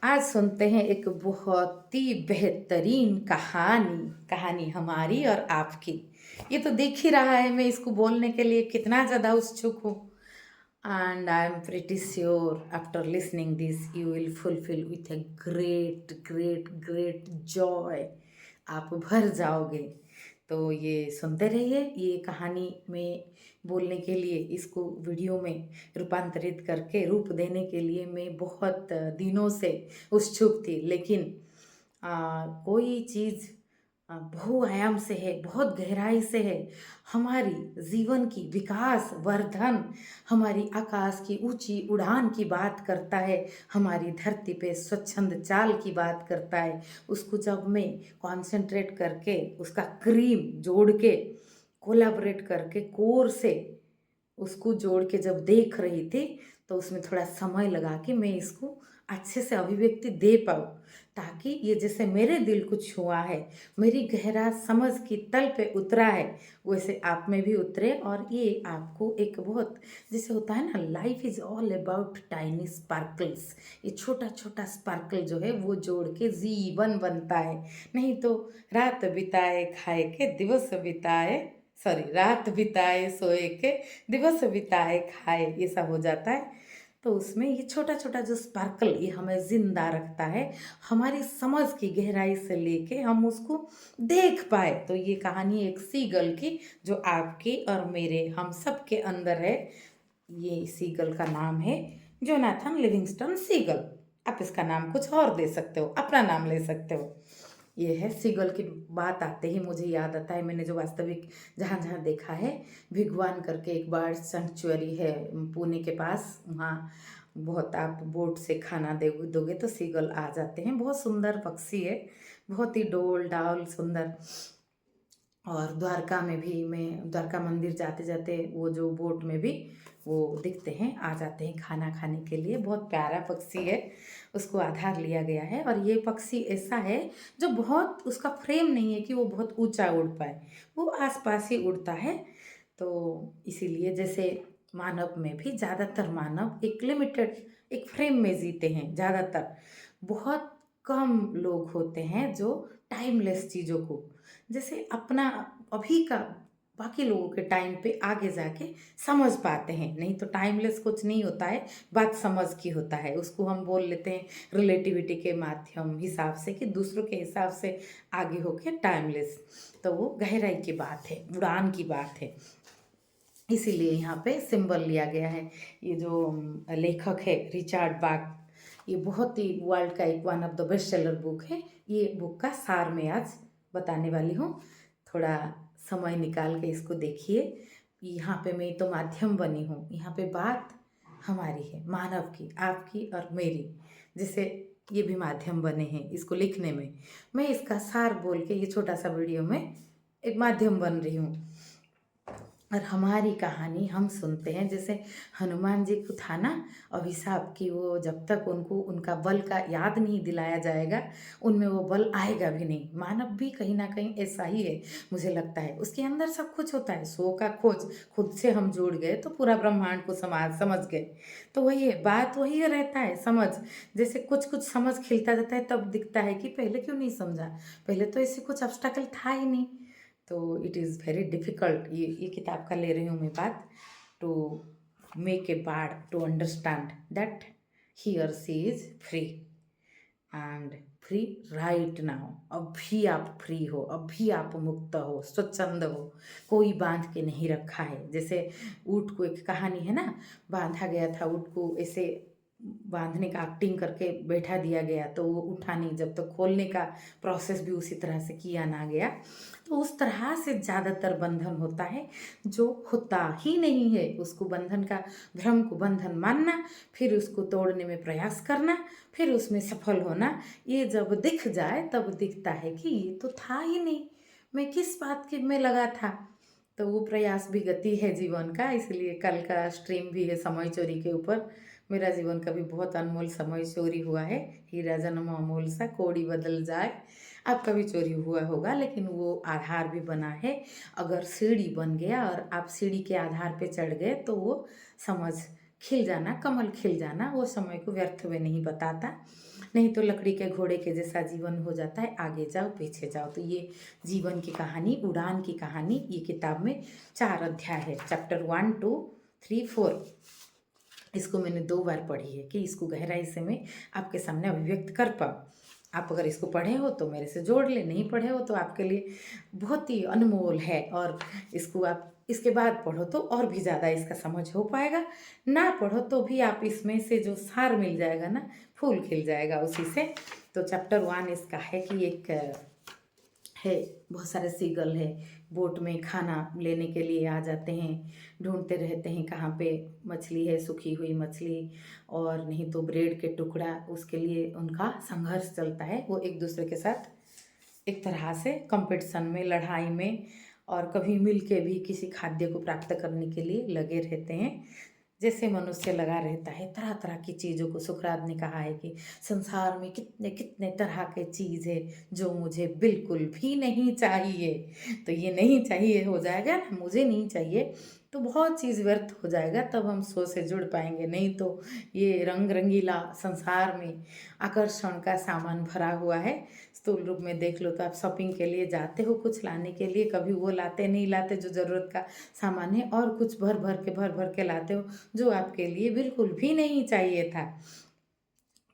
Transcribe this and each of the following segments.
आज सुनते हैं एक बहुत ही बेहतरीन कहानी कहानी हमारी और आपकी। ये तो दिख ही रहा है, मैं इसको बोलने के लिए कितना ज़्यादा उत्सुक हूँ। And I am pretty sure after listening this you will fulfil with a great great great Joy. आप भर जाओगे। तो ये सुनते रहिए। ये कहानी में बोलने के लिए, इसको वीडियो में रूपांतरित करके रूप देने के लिए मैं बहुत दिनों से उत्सुक थी, लेकिन कोई चीज़ बहुआयाम से है, बहुत गहराई से है। हमारी जीवन की विकास वर्धन, हमारी आकाश की ऊंची उड़ान की बात करता है, हमारी धरती पे स्वच्छंद चाल की बात करता है। उसको जब मैं कॉन्सेंट्रेट करके, उसका क्रीम जोड़ के, कोलाबरेट करके कोर से उसको जोड़ के जब देख रही थी, तो उसमें थोड़ा समय लगा कि मैं इसको अच्छे से अभिव्यक्ति दे पाऊँ, ताकि ये जैसे मेरे दिल को छुआ है, मेरी गहरा समझ की तल पे उतरा है, वैसे आप में भी उतरे और ये आपको एक बहुत, जैसे होता है ना, life is all about tiny sparkles. ये छोटा छोटा स्पार्कल जो है वो जोड़ के जीवन बनता है। नहीं तो रात बिताए खाए के दिवस बिताए, सॉरी, रात बिताए सोए के दिवस बिताए खाए, ऐसा हो जाता है। तो उसमें ये छोटा छोटा जो स्पार्कल, ये हमें जिंदा रखता है, हमारी समझ की गहराई से लेके हम उसको देख पाए। तो ये कहानी एक सीगल की, जो आपके और मेरे हम सब के अंदर है। ये सीगल का नाम है जोनाथन लिविंगस्टन सीगल। आप इसका नाम कुछ और दे सकते हो, अपना नाम ले सकते हो। ये है सीगल की। बात आते ही मुझे याद आता है, मैंने जो वास्तविक जहाँ जहाँ देखा है, भिगवान करके एक बर्ड सेंचुरी है पुणे के पास। वहाँ बहुत, आप बोट से खाना दे दोगे तो सीगल आ जाते हैं। बहुत सुंदर पक्षी है, बहुत ही डोल डाल सुंदर। और द्वारका में भी, मैं द्वारका मंदिर जाते जाते वो जो बोट में भी वो दिखते हैं, आ जाते हैं खाना खाने के लिए। बहुत प्यारा पक्षी है, उसको आधार लिया गया है। और ये पक्षी ऐसा है जो बहुत, उसका फ्रेम नहीं है कि वो बहुत ऊंचा उड़ पाए, वो आसपास ही उड़ता है। तो इसीलिए जैसे मानव में भी ज़्यादातर मानव एक लिमिटेड, एक फ्रेम में जीते हैं ज़्यादातर। बहुत कम लोग होते हैं जो टाइमलेस चीज़ों को, जैसे अपना अभी का, बाकी लोगों के टाइम पे आगे जाके समझ पाते हैं। नहीं तो टाइमलेस कुछ नहीं होता है, बात समझ की होता है। उसको हम बोल लेते हैं रिलेटिविटी के माध्यम हिसाब से, कि दूसरों के हिसाब से आगे होके टाइमलेस। तो वो गहराई की बात है, उड़ान की बात है। इसीलिए यहाँ पे सिंबल लिया गया है। ये जो लेखक है रिचर्ड बाक, ये बहुत ही वर्ल्ड का एक one of the best seller book है। ये बुक का सार मैं आज बताने वाली हूँ। थोड़ा समय निकाल के इसको देखिए। यहाँ पे मैं तो माध्यम बनी हूँ, यहाँ पे बात हमारी है, मानव की, आपकी और मेरी। जैसे ये भी माध्यम बने हैं इसको लिखने में, मैं इसका सार बोल के ये छोटा सा वीडियो में एक माध्यम बन रही हूँ। और हमारी कहानी हम सुनते हैं, जैसे हनुमान जी को था ना अभिशाप, कि वो जब तक उनको उनका बल का याद नहीं दिलाया जाएगा, उनमें वो बल आएगा भी नहीं। मानव भी कहीं ना कहीं ऐसा ही है, मुझे लगता है। उसके अंदर सब कुछ होता है, सो का खोज, खुद से हम जुड़ गए तो पूरा ब्रह्मांड को समझ गए। तो वही है, बात वही रहता है, समझ। जैसे कुछ कुछ समझ खिलता जाता है, तब दिखता है कि पहले क्यों नहीं समझा, पहले तो ऐसे कुछ ऑब्स्टेकल था ही नहीं। तो इट इज़ वेरी डिफ़िकल्ट, ये किताब का ले रही हूँ मैं बात, to make a bard to understand that he or she is free and free right now. अभी आप फ्री हो, अभी आप मुक्त हो, स्वच्छंद हो, कोई बांध के नहीं रखा है। जैसे ऊँट को, एक कहानी है ना, बांधा गया था ऊँट को, ऐसे बांधने का एक्टिंग करके बैठा दिया गया, तो वो उठा नहीं जब तक खोलने का प्रोसेस भी उसी तरह से किया ना गया। तो उस तरह से ज़्यादातर बंधन होता है जो होता ही नहीं है। उसको बंधन का, भ्रम को बंधन मानना, फिर उसको तोड़ने में प्रयास करना, फिर उसमें सफल होना। ये जब दिख जाए तब दिखता है कि ये तो था ही नहीं, मैं किस बात के में लगा था। तो वो प्रयास भी गति है जीवन का। इसलिए कल का स्ट्रीम भी है समय चोरी के ऊपर। मेरा जीवन का भी बहुत अनमोल समय चोरी हुआ है। हीरा जन्म अमोल सा कोड़ी बदल जाए। आपका भी चोरी हुआ होगा, लेकिन वो आधार भी बना है। अगर सीढ़ी बन गया और आप सीढ़ी के आधार पे चढ़ गए, तो वो समझ खिल जाना, कमल खिल जाना, वो समय को व्यर्थ में नहीं बताता, नहीं तो लकड़ी के घोड़े के जैसा जीवन हो जाता है, आगे जाओ पीछे जाओ। तो ये जीवन की कहानी, उड़ान की कहानी, ये किताब में 4 अध्याय है, चैप्टर 1, 2, 3, 4। इसको मैंने 2 बार पढ़ी है कि इसको गहराई से मैं आपके सामने अभिव्यक्त कर पाऊँ। आप अगर इसको पढ़े हो तो मेरे से जोड़ ले, नहीं पढ़े हो तो आपके लिए बहुत ही अनमोल है, और इसको आप इसके बाद पढ़ो तो और भी ज़्यादा इसका समझ हो पाएगा। ना पढ़ो तो भी आप इसमें से जो सार मिल जाएगा ना, फूल खिल जाएगा उसी से। तो चैप्टर 1 इसका है कि एक है, बहुत सारे सीगल है, बोट में खाना लेने के लिए आ जाते हैं, ढूंढते रहते हैं कहाँ पे मछली है, सूखी हुई मछली, और नहीं तो ब्रेड के टुकड़ा, उसके लिए उनका संघर्ष चलता है। वो एक दूसरे के साथ एक तरह से कंपटीशन में, लड़ाई में, और कभी मिल के भी किसी खाद्य को प्राप्त करने के लिए लगे रहते हैं, जैसे मनुष्य लगा रहता है तरह तरह की चीज़ों को। सुकरात ने कहा है कि संसार में कितने कितने तरह के चीज़ है जो मुझे बिल्कुल भी नहीं चाहिए। तो ये नहीं चाहिए हो जाएगा ना, मुझे नहीं चाहिए, तो बहुत चीज़ व्यर्थ हो जाएगा, तब हम सो से जुड़ पाएंगे। नहीं तो ये रंग रंगीला संसार में आकर्षण का सामान भरा हुआ है। स्थूल रूप में देख लो तो आप शॉपिंग के लिए जाते हो कुछ लाने के लिए, कभी वो लाते नहीं लाते जो ज़रूरत का सामान है, और कुछ भर भर के लाते हो जो आपके लिए बिल्कुल भी नहीं चाहिए था।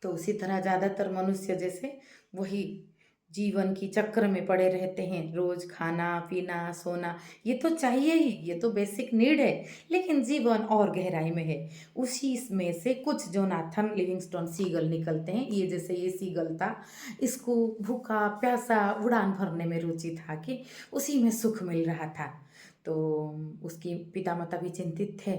तो उसी तरह ज़्यादातर मनुष्य जैसे वही जीवन की चक्र में पड़े रहते हैं, रोज खाना पीना सोना, ये तो चाहिए ही, ये तो बेसिक नीड है, लेकिन जीवन और गहराई में है। उसी में से कुछ जोनाथन लिविंगस्टोन सीगल निकलते हैं। ये जैसे ये सीगल था, इसको भूखा प्यासा उड़ान भरने में रुचि था कि उसी में सुख मिल रहा था। तो उसकी पिता माता भी चिंतित थे,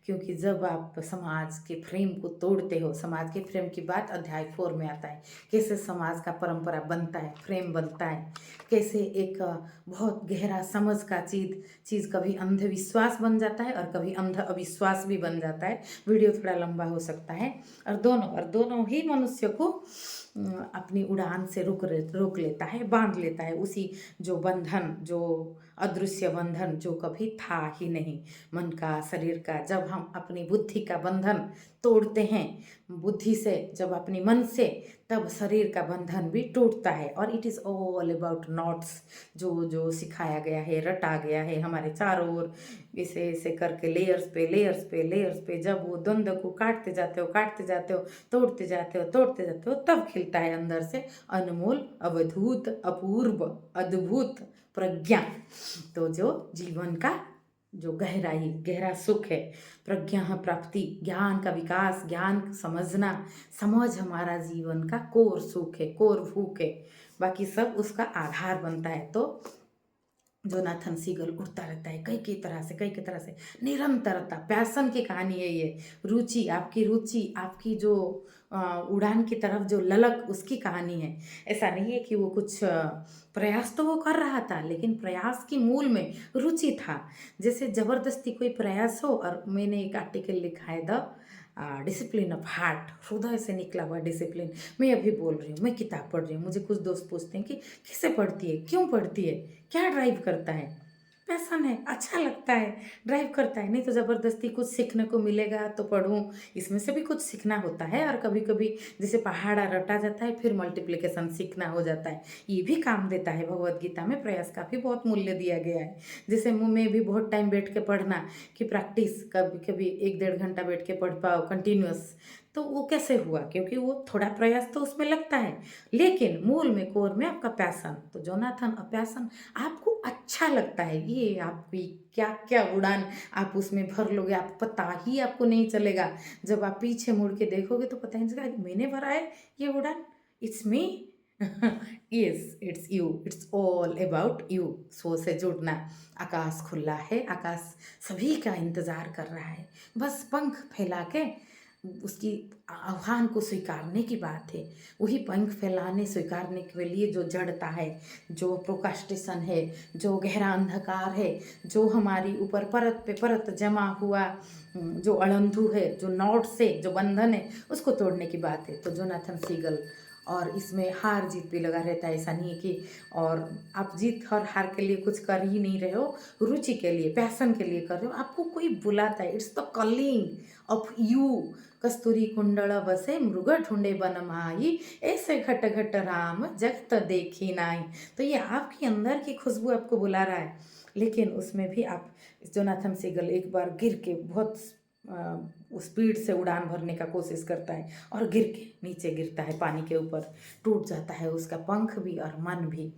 क्योंकि जब आप समाज के फ्रेम को तोड़ते हो, समाज के फ्रेम की बात अध्याय 4 में आता है, कैसे समाज का परंपरा बनता है, फ्रेम बनता है, कैसे एक बहुत गहरा समझ का चीज़ कभी अंधविश्वास बन जाता है और कभी अंध अविश्वास भी बन जाता है। वीडियो थोड़ा लंबा हो सकता है, और दोनों ही मनुष्य को अपनी उड़ान से रोक लेता है, बांध लेता है। उसी जो बंधन, जो अदृश्य बंधन जो कभी था ही नहीं, मन का, शरीर का, जब हम अपनी बुद्धि का बंधन तोड़ते हैं, बुद्धि से, जब अपनी मन से, तब शरीर का बंधन भी टूटता है। और it is all about knots, जो जो सिखाया गया है, रटा गया है हमारे चारों ओर, ऐसे ऐसे करके लेयर्स पे लेयर्स पे लेयर्स पे, जब वो द्वंद्व को काटते जाते हो, तोड़ते जाते हो, तब खिलता है अंदर से अनमोल, अवधूत, अपूर्व, अद्भुत प्रज्ञा। तो जो जीवन का जो गहराई, गहरा सुख है, प्रज्ञा प्राप्ति, ज्ञान का विकास, ज्ञान समझना, समझ हमारा जीवन का कोर सुख है, कोर भूख है, बाकी सब उसका आधार बनता है। तो जोनाथन सीगल उड़ता रहता है कई कई तरह से, निरंतरता, पैशन की कहानी है ये। रुचि, आपकी जो उड़ान की तरफ जो ललक, उसकी कहानी है। ऐसा नहीं है कि वो कुछ प्रयास तो वो कर रहा था, लेकिन प्रयास की मूल में रुचि था। जैसे ज़बरदस्ती कोई प्रयास हो, और मैंने एक आर्टिकल लिखा है, द डिसिप्लिन ऑफ हार्ट, हृदय से निकला हुआ डिसिप्लिन। मैं अभी बोल रही हूँ, मैं किताब पढ़ रही हूँ, मुझे कुछ दोस्त पूछते हैं कि कैसे पढ़ती है, क्यों पढ़ती है, क्या ड्राइव करता है। पैशन है, अच्छा लगता है, ड्राइव करता है। नहीं तो ज़बरदस्ती कुछ सीखने को मिलेगा तो पढ़ूँ, इसमें से भी कुछ सीखना होता है। और कभी कभी जैसे पहाड़ा रटा जाता है, फिर मल्टीप्लिकेशन सीखना हो जाता है, ये भी काम देता है। भगवत गीता में प्रयास का भी बहुत मूल्य दिया गया है। जैसे मुँह में भी बहुत टाइम बैठ के पढ़ना, कि प्रैक्टिस, कभी कभी 1-1.5 घंटा बैठ के पढ़ पाओ कंटिन्यूअस, तो वो कैसे हुआ, क्योंकि वो थोड़ा प्रयास तो उसमें लगता है, लेकिन मूल में, कोर में आपका पैशन। तो जोनाथन पैशन आपको अच्छा लगता है, ये आपकी क्या क्या उड़ान आप उसमें भर लोगे, आप पता ही आपको नहीं चलेगा। जब आप पीछे मुड़ के देखोगे तो पता ही नहीं चलेगा मैंने भरा है ये उड़ान, it's me. Yes, it's you, it's all about you. सो से जुड़ना। आकाश खुला है, आकाश सभी का इंतज़ार कर रहा है, बस पंख फैला के उसकी आह्वान को स्वीकारने की बात है। वही पंख फैलाने, स्वीकारने के लिए जो जड़ता है, जो प्रोकास्टेशन है, जो गहरा अंधकार है, जो हमारी ऊपर परत पे परत जमा हुआ जो अड़ंधु है, जो नॉट से जो बंधन है, उसको तोड़ने की बात है। तो जोनाथन सीगल और इसमें हार जीत भी लगा रहता है। ऐसा नहीं है कि और आप जीत और हार के लिए कुछ कर ही नहीं रहे हो, रुचि के लिए, पैशन के लिए कर रहे हो, आपको कोई बुलाता है, it's the calling of you. कस्तूरी कुंडल बसे मृग ढूंढे बन माई, ऐसे घट घट राम जगत देखी नाई। तो ये आपके अंदर की खुशबू आपको बुला रहा है। लेकिन उसमें भी आप, जोनाथन सीगल एक बार गिर के बहुत स्पीड से उड़ान भरने का कोशिश करता है और गिर के नीचे गिरता है, पानी के ऊपर टूट जाता है उसका पंख भी और मन भी।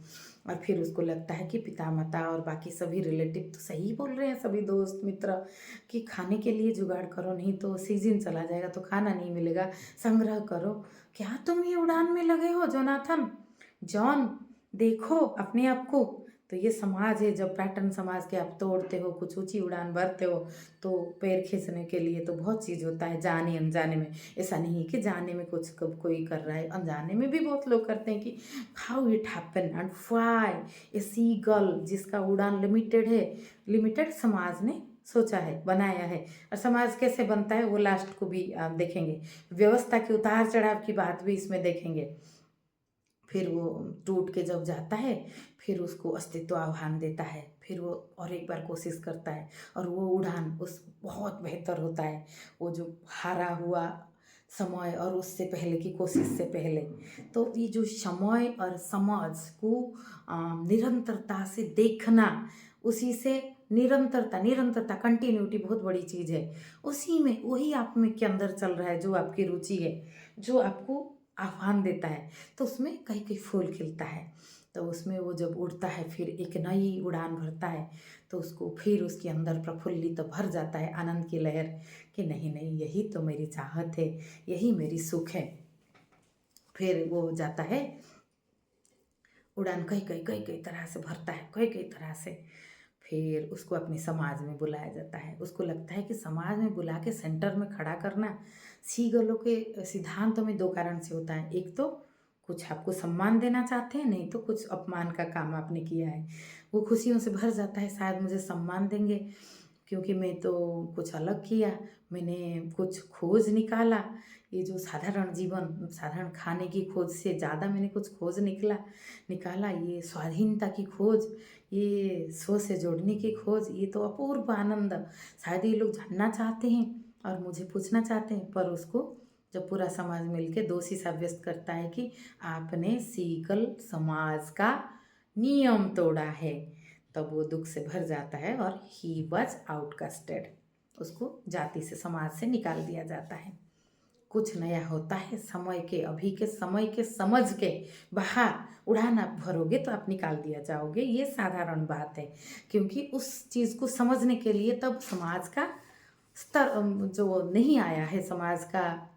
और फिर उसको लगता है कि पिता माता और बाकी सभी रिलेटिव तो सही बोल रहे हैं, सभी दोस्त मित्र, कि खाने के लिए जुगाड़ करो, नहीं तो सीजन चला जाएगा तो खाना नहीं मिलेगा, संग्रह करो। क्या तुम ये उड़ान में लगे हो जोनाथन, जॉन, देखो अपने आप को। तो ये समाज है, जब पैटर्न समाज के आप तोड़ते हो, कुछ ऊंची उड़ान भरते हो, तो पैर खींचने के लिए तो बहुत चीज़ होता है, जाने अनजाने में। ऐसा नहीं है कि जाने में कुछ कब कोई कर रहा है, अनजाने में भी बहुत लोग करते हैं कि how it happen and why a seagull, जिसका उड़ान लिमिटेड है, लिमिटेड समाज ने सोचा है, बनाया है। और समाज कैसे बनता है वो लास्ट को भी आप देखेंगे, व्यवस्था के उतार चढ़ाव की बात भी इसमें देखेंगे। फिर वो टूट के जब जाता है, फिर उसको अस्तित्व आह्वान देता है, फिर वो और एक बार कोशिश करता है, और वो उड़ान उस बहुत बेहतर होता है। वो जो हारा हुआ समय और उससे पहले की कोशिश से पहले, तो ये जो समय और समाज को निरंतरता से देखना, उसी से निरंतरता, निरंतरता, कंटिन्यूटी बहुत बड़ी चीज़ है। उसी में वही आप में के अंदर चल रहा है, जो आपकी रुचि है, जो आपको आह्वान देता है। तो उसमें कहीं कहीं फूल खिलता है, तो उसमें वो जब उड़ता है, फिर एक नई उड़ान भरता है, तो उसको फिर उसके अंदर प्रफुल्लित तो भर जाता है आनंद की लहर, कि नहीं नहीं, यही तो मेरी चाहत है, यही मेरी सुख है। फिर वो जाता है, उड़ान कई कई कई कई तरह से भरता है, कई कई तरह से। फिर उसको अपने समाज में बुलाया जाता है। उसको लगता है कि समाज में बुला के सेंटर में खड़ा करना सीगलों के सिद्धांतों में दो कारण से होता है। एक तो कुछ आपको सम्मान देना चाहते हैं, नहीं तो कुछ अपमान का काम आपने किया है। वो खुशियों से भर जाता है, शायद मुझे सम्मान देंगे क्योंकि मैं तो कुछ अलग किया, मैंने कुछ खोज निकाला। ये जो साधारण जीवन, साधारण खाने की खोज से ज़्यादा मैंने कुछ खोज निकाला, ये स्वाधीनता की खोज, ये स्व से जोड़ने की खोज, ये तो अपूर्व आनंद। शायद ये लोग जानना चाहते हैं और मुझे पूछना चाहते हैं, पर उसको जब पूरा समाज मिलके दोषी साब्यस्त करता है कि आपने सीगल समाज का नियम तोड़ा है, तब वो दुख से भर जाता है और ही वॉज आउटकास्टेड, उसको जाति से, समाज से निकाल दिया जाता है। कुछ नया होता है, समय के, अभी के समय के समझ के बाहर उड़ान आप भरोगे तो आप निकाल दिया जाओगे, ये साधारण बात है। क्योंकि उस चीज़ को समझने के लिए तब समाज का स्तर जो नहीं आया है, समाज का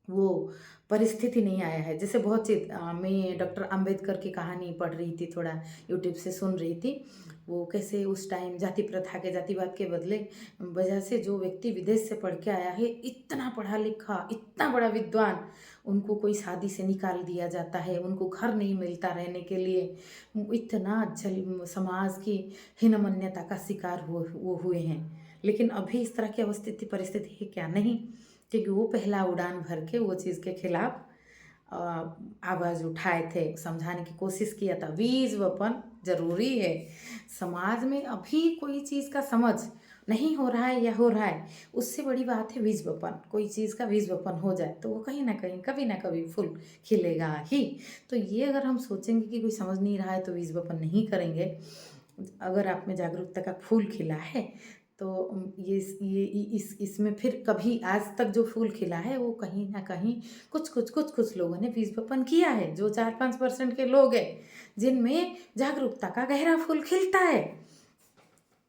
वो परिस्थिति नहीं आया है। जैसे बहुत चीज मैं डॉक्टर अंबेडकर की कहानी पढ़ रही थी, थोड़ा यूट्यूब से सुन रही थी। वो कैसे उस टाइम जाति प्रथा के, जातिवाद के बदले वजह से जो व्यक्ति विदेश से पढ़ के आया है, इतना पढ़ा लिखा, इतना बड़ा विद्वान, उनको कोई शादी से निकाल दिया जाता है, उनको घर नहीं मिलता रहने के लिए, इतना जल समाज की हीनमान्यता का शिकार वो हुए हैं। लेकिन अभी इस तरह की अवस्थिति परिस्थिति है क्या? नहीं, क्योंकि वो पहला उड़ान भर के वो चीज़ के खिलाफ आवाज़ उठाए थे, समझाने की कोशिश किया था। विश्वपन जरूरी है। समाज में अभी कोई चीज़ का समझ नहीं हो रहा है या हो रहा है, उससे बड़ी बात है विश्वपन। कोई चीज़ का विश्वपन हो जाए तो वो कहीं ना कहीं, कभी ना कभी फूल खिलेगा ही। तो ये अगर हम सोचेंगे कि कोई समझ नहीं रहा है तो विश्वपन नहीं करेंगे, अगर आप में जागरूकता का फूल खिला है तो ये इसमें फिर कभी आज तक जो फूल खिला है वो कहीं ना कहीं कुछ लोगों ने बीजवपन किया है। जो 4-5% के लोग हैं जिनमें जागरूकता का गहरा फूल खिलता है,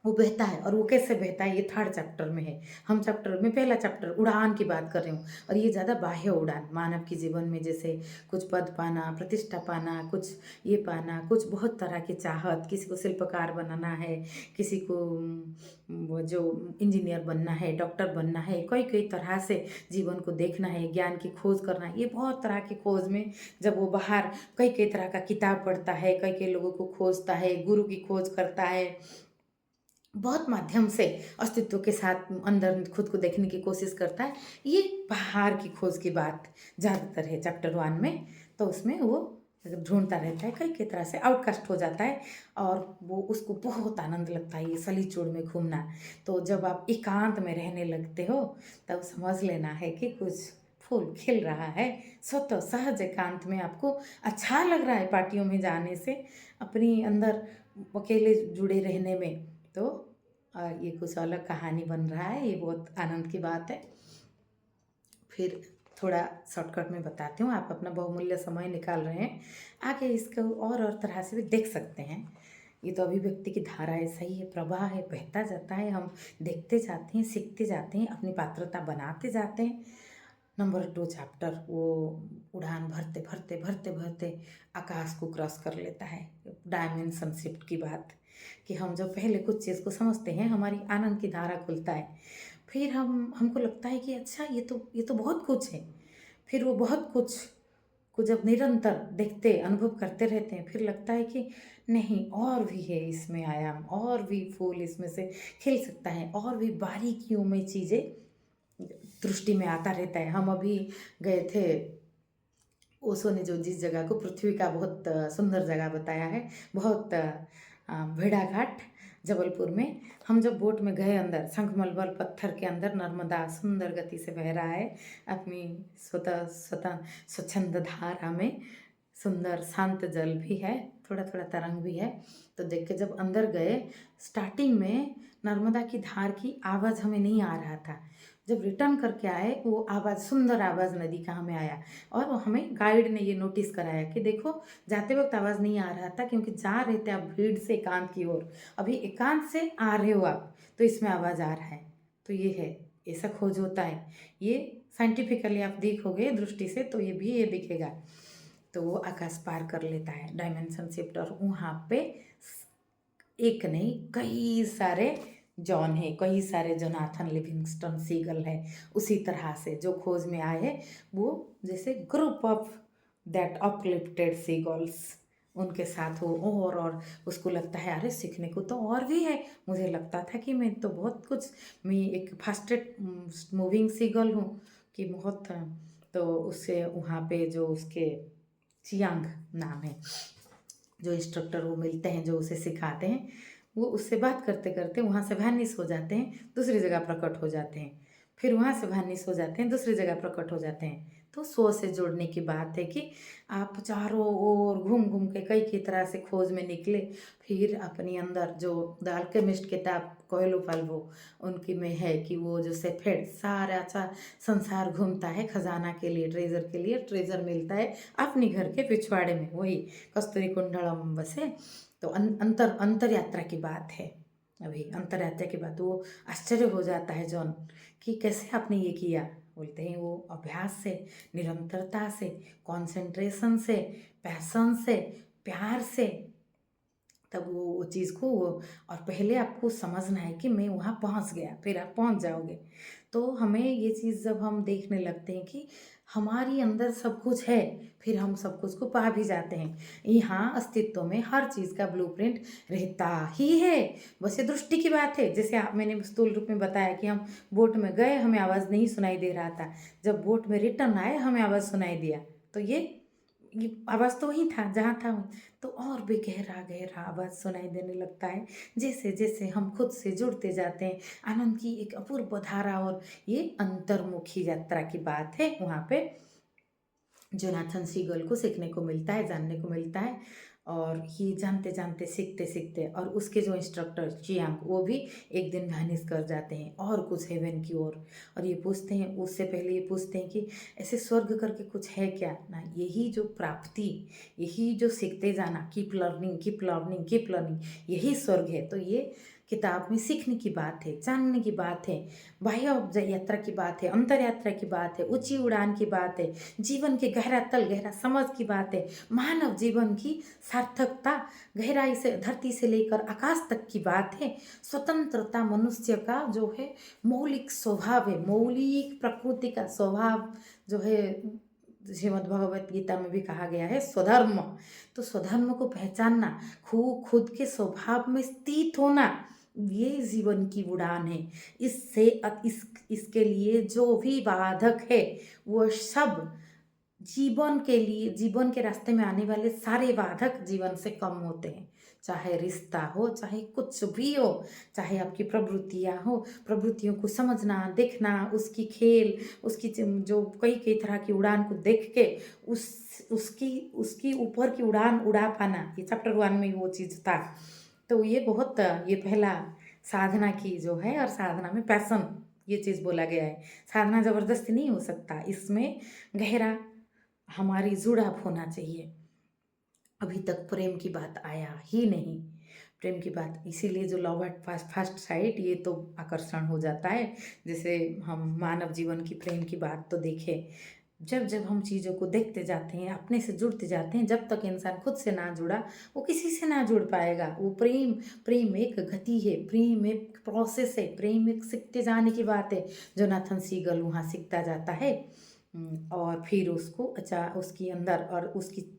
वो बहता है। और वो कैसे बहता है, ये 3rd चैप्टर में है। हम चैप्टर में पहला चैप्टर उड़ान की बात कर रही हूँ, और ये ज़्यादा बाह्य उड़ान, मानव के जीवन में जैसे कुछ पद पाना, प्रतिष्ठा पाना, कुछ ये पाना, कुछ बहुत तरह की चाहत, किसी को शिल्पकार बनाना है, किसी को वो जो इंजीनियर बनना है, डॉक्टर बनना है, कई कई तरह से जीवन को देखना है, ज्ञान की खोज करना है। ये बहुत तरह की खोज में जब वो बाहर कई कई तरह का किताब पढ़ता है, कई कई लोगों को खोजता है, गुरु की खोज करता है, बहुत माध्यम से अस्तित्व के साथ अंदर खुद को देखने की कोशिश करता है। ये बाहर की खोज की बात ज़्यादातर है चैप्टर 1 में। तो उसमें वो ढूँढता रहता है, कई तरह से आउटकास्ट हो जाता है और वो उसको बहुत आनंद लगता है ये सलीचुड़ में घूमना। तो जब आप एकांत में रहने लगते हो तब समझ लेना है कि कुछ फूल खिल रहा है। स्वतः सहज एकांत में आपको अच्छा लग रहा है पार्टियों में जाने से, अपनी अंदर अकेले जुड़े रहने में। तो ये कुछ अलग कहानी बन रहा है, ये बहुत आनंद की बात है। फिर थोड़ा शॉर्टकट में बताती हूँ, आप अपना बहुमूल्य समय निकाल रहे हैं, आगे इसको और तरह से भी देख सकते हैं। ये तो अभिव्यक्ति की धारा है, सही है, प्रवाह है, बहता जाता है, हम देखते जाते हैं, सीखते जाते हैं, अपनी पात्रता बनाते जाते हैं। नंबर 2 चैप्टर वो उड़ान भरते भरते भरते भरते आकाश को क्रॉस कर लेता है। डायमेंशन शिफ्ट की बात, कि हम जब पहले कुछ चीज़ को समझते हैं हमारी आनंद की धारा खुलता है। फिर हमको लगता है कि अच्छा ये तो बहुत कुछ है। फिर वो बहुत कुछ को जब निरंतर देखते अनुभव करते रहते हैं, फिर लगता है कि नहीं, और भी है इसमें आयाम, और भी फूल इसमें से खिल सकता है, और भी बारीकियों में चीज़ें दृष्टि में आता रहता है। हम अभी गए थे, ओशो ने जो जिस जगह को पृथ्वी का बहुत सुंदर जगह बताया है, बहुत भेड़ाघाट जबलपुर में, हम जब बोट में गए अंदर, संगमरमर पत्थर के अंदर नर्मदा सुंदर गति से बह रहा है अपनी स्वतः स्वतः स्वच्छंद धारा में। सुंदर शांत जल भी है, थोड़ा थोड़ा तरंग भी है। तो देख के जब अंदर गए, स्टार्टिंग में नर्मदा की धार की आवाज़ हमें नहीं आ रहा था। जब रिटर्न करके आए, वो आवाज़, सुंदर आवाज़ नदी का हमें आया। और वो हमें गाइड ने ये नोटिस कराया कि देखो, जाते वक्त आवाज़ नहीं आ रहा था क्योंकि जा रहे थे आप भीड़ से एकांत की ओर, अभी एकांत से आ रहे हो आप, तो इसमें आवाज़ आ रहा है। तो ये है, ऐसा खोज होता है। ये साइंटिफिकली आप देखोगे दृष्टि से तो ये भी ये दिखेगा। तो वो आकाश पार कर लेता है, डायमेंशन शिफ्ट, और वहाँ पे एक नहीं कई सारे जॉन है, कई सारे जोनाथन लिविंगस्टन सीगल है। उसी तरह से जो खोज में आए हैं, वो जैसे group of that uplifted seagulls, उनके साथ वो और उसको लगता है अरे सीखने को तो और भी है। मुझे लगता था कि मैं तो बहुत कुछ, मैं एक फास्टेस्ट मूविंग सीगल हूँ कि बहुत। तो उससे वहाँ पे जो उसके चियांग नाम है जो इंस्ट्रक्टर वो मिलते हैं, जो उसे सिखाते हैं, वो उससे बात करते करते वहाँ से वैनिश हो जाते हैं, दूसरी जगह प्रकट हो जाते हैं। फिर वहाँ से वैनिश हो जाते हैं, दूसरी जगह प्रकट हो जाते हैं। तो सो से जोड़ने की बात है कि आप चारों ओर घूम घूम के कई तरह से खोज में निकले। फिर अपनी अंदर जो द अल्केमिस्ट किताब कोएलो पाल्वो उनकी में है कि वो जो सेफेड सारा अच्छा संसार घूमता है खजाना के लिए, ट्रेजर के लिए, ट्रेजर मिलता है अपने घर के पिछवाड़े में, वही कस्तूरी कुंडलम बसे। तो अंतर यात्रा की बात है। अभी अंतर यात्रा की बात, वो आश्चर्य हो जाता है जॉन कि कैसे आपने ये किया। बोलते हैं वो अभ्यास से, निरंतरता से, कंसंट्रेशन से, पैशन से, प्यार से, तब वो चीज़ को वो, और पहले आपको समझना है कि मैं वहाँ पहुँच गया, फिर आप पहुँच जाओगे। तो हमें ये चीज़ जब हम देखने लगते हैं कि हमारी अंदर सब कुछ है, फिर हम सब कुछ को पा भी जाते हैं। यहाँ अस्तित्व में हर चीज़ का ब्लूप्रिंट रहता ही है, बस ये दृष्टि की बात है। जैसे आप, मैंने स्थूल रूप में बताया कि हम बोट में गए, हमें आवाज़ नहीं सुनाई दे रहा था, जब बोट में रिटर्न आए हमें आवाज़ सुनाई दिया। तो ये आवाज़ तो वही था जहाँ था वहीं। तो और भी गहरा गहरा आवाज़ सुनाई देने लगता है, जैसे जैसे हम खुद से जुड़ते जाते हैं। आनंद की एक अपूर्व धारा, और ये अंतर्मुखी यात्रा की बात है। वहाँ पे जोनाथन सीगल को सीखने को मिलता है, जानने को मिलता है। और ये जानते जानते सीखते सीखते, और उसके जो इंस्ट्रक्टर चियांग, वो भी एक दिन वैनिश कर जाते हैं और कुछ हेवन की ओर। और ये पूछते हैं, उससे पहले ये पूछते हैं कि ऐसे स्वर्ग करके कुछ है क्या ना, यही जो प्राप्ति, यही जो सीखते जाना, keep learning keep learning keep learning, यही स्वर्ग है। तो ये किताब में सीखने की बात है, जानने की बात है, बाह्य यात्रा की बात है, अंतर यात्रा की बात है, ऊंची उड़ान की बात है, जीवन के गहरा तल, गहरा समझ की बात है, मानव जीवन की सार्थकता, गहराई से धरती से लेकर आकाश तक की बात है। स्वतंत्रता मनुष्य का जो है मौलिक स्वभाव है, मौलिक प्रकृति का स्वभाव जो है, श्रीमद् भगवत गीता में भी कहा गया है स्वधर्म। तो स्वधर्म को पहचानना, खुद के स्वभाव में स्थित होना, ये जीवन की उड़ान है। इससे इसके लिए जो भी बाधक है वो सब जीवन के लिए, जीवन के रास्ते में आने वाले सारे बाधक जीवन से कम होते हैं। चाहे रिश्ता हो, चाहे कुछ भी हो, चाहे आपकी प्रवृत्तियाँ हो, प्रवृत्तियों को समझना, देखना, उसकी खेल, उसकी जो कई कई तरह की उड़ान को देख के उसकी उसकी ऊपर की उड़ान उड़ा पाना, ये चैप्टर 1 में वो चीज़ था। तो ये बहुत, ये पहला साधना की जो है, और साधना में पैशन ये चीज़ बोला गया है। साधना ज़बरदस्ती नहीं हो सकता, इसमें गहरा हमारी जुड़ाव होना चाहिए। अभी तक प्रेम की बात आया ही नहीं, प्रेम की बात, इसीलिए जो लव एट फर्स्ट साइट ये तो आकर्षण हो जाता है। जैसे हम मानव जीवन की प्रेम की बात तो देखें, जब जब हम चीज़ों को देखते जाते हैं, अपने से जुड़ते जाते हैं, जब तक इंसान खुद से ना जुड़ा वो किसी से ना जुड़ पाएगा। वो प्रेम एक गति है, प्रेम एक प्रोसेस है, प्रेम एक सीखते जाने की बात है। जोनाथन सीगल वहाँ सीखता जाता है, और फिर उसको अच्छा उसकी अंदर, और उसकी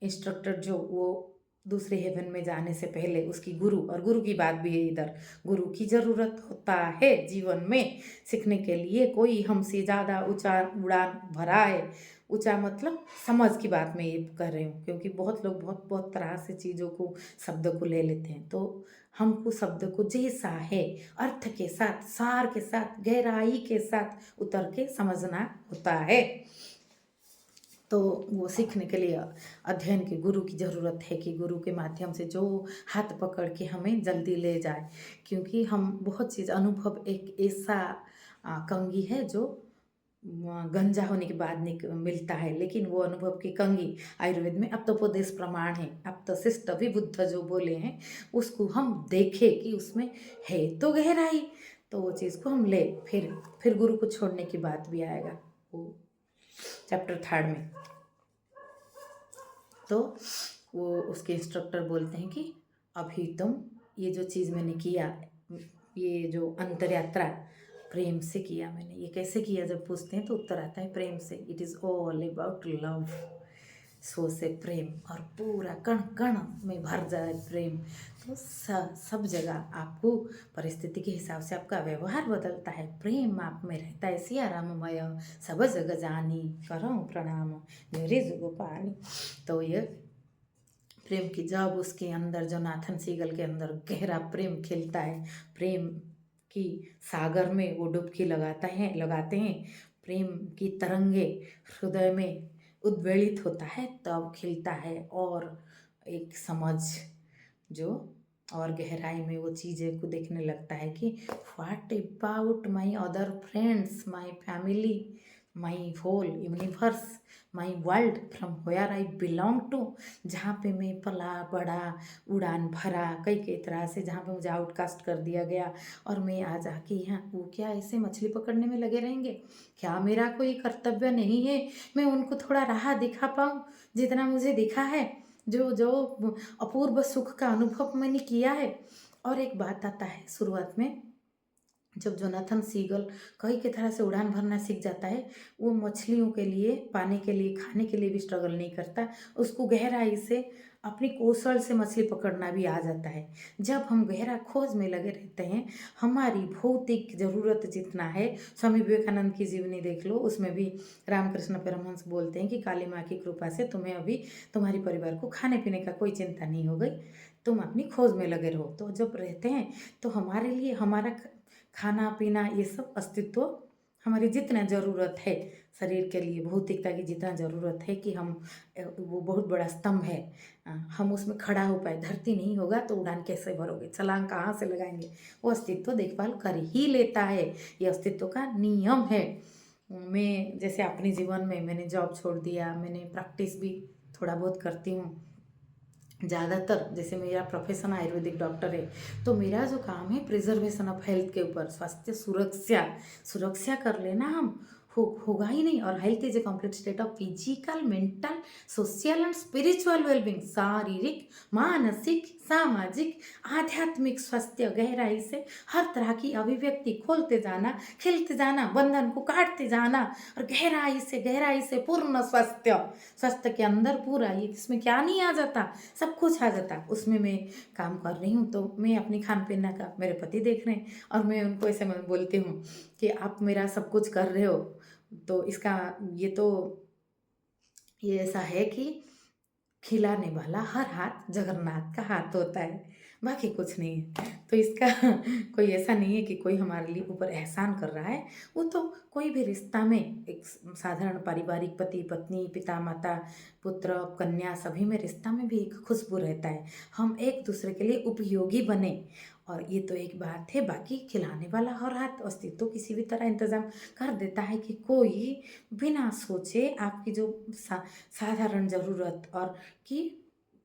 इंस्ट्रक्टर जो वो दूसरे हेवन में जाने से पहले उसकी गुरु, और गुरु की बात भी है इधर, गुरु की ज़रूरत होता है जीवन में सीखने के लिए। कोई हमसे ज़्यादा ऊंचा उड़ान भरा है, ऊंचा मतलब समझ की बात मैं ये कर रही हूँ, क्योंकि बहुत लोग बहुत बहुत तरह से चीज़ों को, शब्द को ले लेते हैं। तो हमको शब्द को जैसा है अर्थ के साथ, सार के साथ, गहराई के साथ उतर के समझना होता है। तो वो सीखने के लिए अध्ययन की, गुरु की ज़रूरत है कि गुरु के माध्यम से जो हाथ पकड़ के हमें जल्दी ले जाए। क्योंकि हम बहुत चीज़, अनुभव एक ऐसा कंघी है जो गंजा होने के बाद मिलता है, लेकिन वो अनुभव की कंघी आयुर्वेद में अप्तोपदेश प्रमाण है। अप्तशिष्ट विबुद्ध जो बोले हैं उसको हम देखें कि उसमें है तो गहराई, तो वो चीज़ को हम ले, फिर गुरु को छोड़ने की बात भी आएगा वो चैप्टर 3 में। तो वो उसके इंस्ट्रक्टर बोलते हैं कि अभी तुम ये जो चीज़ मैंने किया, ये जो अंतर यात्रा प्रेम से किया मैंने, ये कैसे किया जब पूछते हैं तो उत्तर आता है प्रेम से। It is all about love. सो से प्रेम, और पूरा कण कण में भर जाए प्रेम, तो सब जगह आपको परिस्थिति के हिसाब से आपका व्यवहार बदलता है। प्रेम आप में रहता है। सिया राममय सब जग जानी, करो प्रणाम मेरे जुग पानी। तो ये प्रेम की, जब उसके अंदर, जो नाथन सीगल के अंदर गहरा प्रेम खिलता है, प्रेम की सागर में वो डुबकी लगाते हैं, प्रेम की तरंगे हृदय में उद्वेलित होता है, तब खिलता है और एक समझ जो, और गहराई में वो चीज़ें को देखने लगता है कि what about my other friends, my family, my whole universe, my world, from where I belong to, जहाँ पे मैं पला बड़ा, उड़ान भरा कई कई तरह से, जहाँ पे मुझे आउटकास्ट कर दिया गया, और मैं आज आके यहाँ, वो क्या ऐसे मछली पकड़ने में लगे रहेंगे? क्या मेरा कोई कर्तव्य नहीं है मैं उनको थोड़ा राह दिखा पाऊँ जितना मुझे दिखा है, जो जो अपूर्व सुख का अनुभव मैंने किया है। और एक बात आता है शुरुआत में, जब जोनाथन सीगल कई के तरह से उड़ान भरना सीख जाता है, वो मछलियों के लिए, पाने के लिए, खाने के लिए भी स्ट्रगल नहीं करता, उसको गहराई से अपनी कौशल से मछली पकड़ना भी आ जाता है। जब हम गहरा खोज में लगे रहते हैं, हमारी भौतिक ज़रूरत जितना है, स्वामी विवेकानंद की जीवनी देख लो, उसमें भी रामकृष्ण परमहंस बोलते हैं कि काली माँ की कृपा से तुम्हें अभी तुम्हारी परिवार को खाने पीने का कोई चिंता नहीं हो गई, तुम अपनी खोज में लगे रहो। तो जब रहते हैं तो हमारे लिए हमारा खाना पीना ये सब अस्तित्व, हमारी जितना ज़रूरत है शरीर के लिए, भौतिकता की जितना ज़रूरत है कि हम, वो बहुत बड़ा स्तंभ है, हम उसमें खड़ा हो पाए। धरती नहीं होगा तो उड़ान कैसे भरोगे, छलांग कहाँ से लगाएंगे? वो अस्तित्व देखभाल कर ही लेता है, ये अस्तित्व का नियम है। मैं जैसे अपने जीवन में मैंने जॉब छोड़ दिया, मैंने प्रैक्टिस भी थोड़ा बहुत करती हूँ ज़्यादातर, जैसे मेरा प्रोफेशन आयुर्वेदिक डॉक्टर है, तो मेरा जो काम है प्रिजर्वेशन ऑफ हेल्थ के ऊपर, स्वास्थ्य सुरक्षा कर लेना हम, होगा ही नहीं। और health is a complete state of physical, mental, social and spiritual wellbeing. शारीरिक, मानसिक, सामाजिक, आध्यात्मिक स्वास्थ्य गहराई से हर तरह की अभिव्यक्ति खोलते जाना, खिलते जाना, बंधन को काटते जाना और गहराई से पूर्ण स्वास्थ्य। स्वास्थ्य के अंदर पूरा, ये इसमें क्या नहीं आ जाता, सब कुछ आ जाता। उसमें मैं काम कर रही हूँ तो मैं अपनी खान पीन का, मेरे पति देख रहे हैं और मैं उनको ऐसे मैं बोलती हूँ कि आप मेरा सब कुछ कर रहे हो, तो इसका ये ऐसा है कि खिलाने वाला हर हाथ जगन्नाथ का हाथ होता है, बाकी कुछ नहीं है। तो इसका कोई ऐसा नहीं है कि कोई हमारे लिए ऊपर एहसान कर रहा है। वो तो कोई भी रिश्ता में एक साधारण पारिवारिक पति पत्नी, पिता माता, पुत्र कन्या, सभी में रिश्ता में भी एक खुशबू रहता है। हम एक दूसरे के लिए उपयोगी बने, और ये तो एक बात है। बाकी खिलाने वाला हर हाथ अस्तित्व किसी भी तरह इंतज़ाम कर देता है कि कोई बिना सोचे आपकी जो साधारण ज़रूरत और की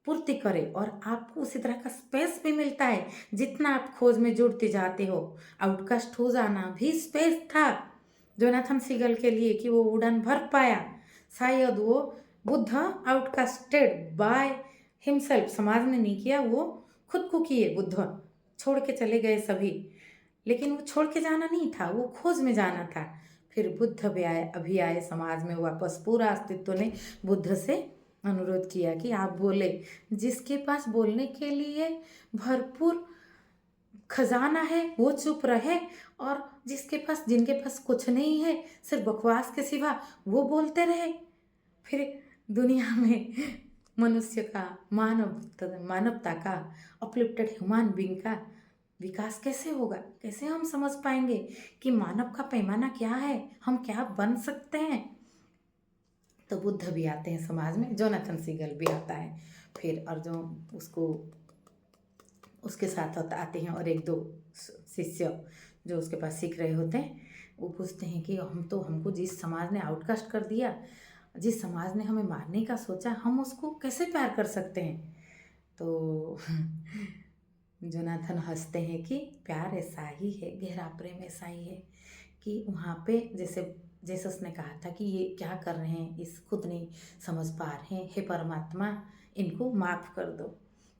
पूर्ति करे, और आपको उसी तरह का स्पेस भी मिलता है जितना आप खोज में जुड़ते जाते हो। आउटकास्ट हो जाना भी स्पेस था जोनाथन सीगल के लिए कि वो उड़ान भर पाया। शायद वो बुद्ध आउटकास्टेड बाय हिमसेल्फ, समाज ने नहीं किया, वो खुद को किए। बुद्ध छोड़ के चले गए सभी, लेकिन वो छोड़ के जाना नहीं था, वो खोज में जाना था। फिर बुद्ध भी आए, अभी आए समाज में वापस। पूरा अस्तित्व ने बुद्ध से अनुरोध किया कि आप बोले। जिसके पास बोलने के लिए भरपूर खजाना है वो चुप रहे, और जिनके पास कुछ नहीं है सिर्फ बकवास के सिवा, वो बोलते रहे। फिर दुनिया में मनुष्य का, मानवता का, अपलिफ्टेड ह्यूमन बीइंग का विकास कैसे होगा? कैसे हम समझ पाएंगे कि मानव का पैमाना क्या है, हम क्या बन सकते हैं? तो बुद्ध भी आते हैं समाज में, जोनाथन सीगल भी आता है फिर, और जो उसके साथ आते हैं, और एक दो शिष्य जो उसके पास सीख रहे होते हैं, वो पूछते हैं कि हमको जिस समाज ने आउटकास्ट कर दिया, जिस समाज ने हमें मारने का सोचा, हम उसको कैसे प्यार कर सकते हैं? तो जोनाथन हंसते हैं कि प्यार ऐसा ही है, गहरा प्रेम ऐसा ही है कि वहाँ पे जैसे जेसस ने कहा था कि ये क्या कर रहे हैं, इस खुद नहीं समझ पा रहे हैं, हे परमात्मा इनको माफ़ कर दो।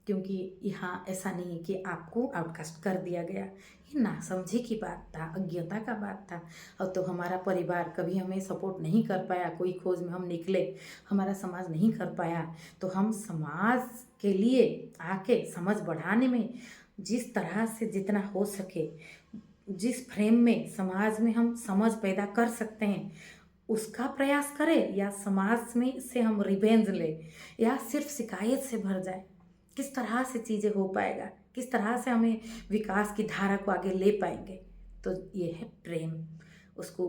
क्योंकि यहाँ ऐसा नहीं है कि आपको आउटकास्ट कर दिया गया, ये नासमझी की बात था, अज्ञता का बात था। और तो हमारा परिवार कभी हमें सपोर्ट नहीं कर पाया, कोई खोज में हम निकले, हमारा समाज नहीं कर पाया, तो हम समाज के लिए आके समझ बढ़ाने में जिस तरह से जितना हो सके, जिस फ्रेम में समाज में हम समझ पैदा कर सकते हैं उसका प्रयास करें, या समाज में से हम रिवेंज ले, या सिर्फ शिकायत से भर जाए। किस तरह से चीज़ें हो पाएगा, किस तरह से हमें विकास की धारा को आगे ले पाएंगे? तो ये है प्रेम। उसको,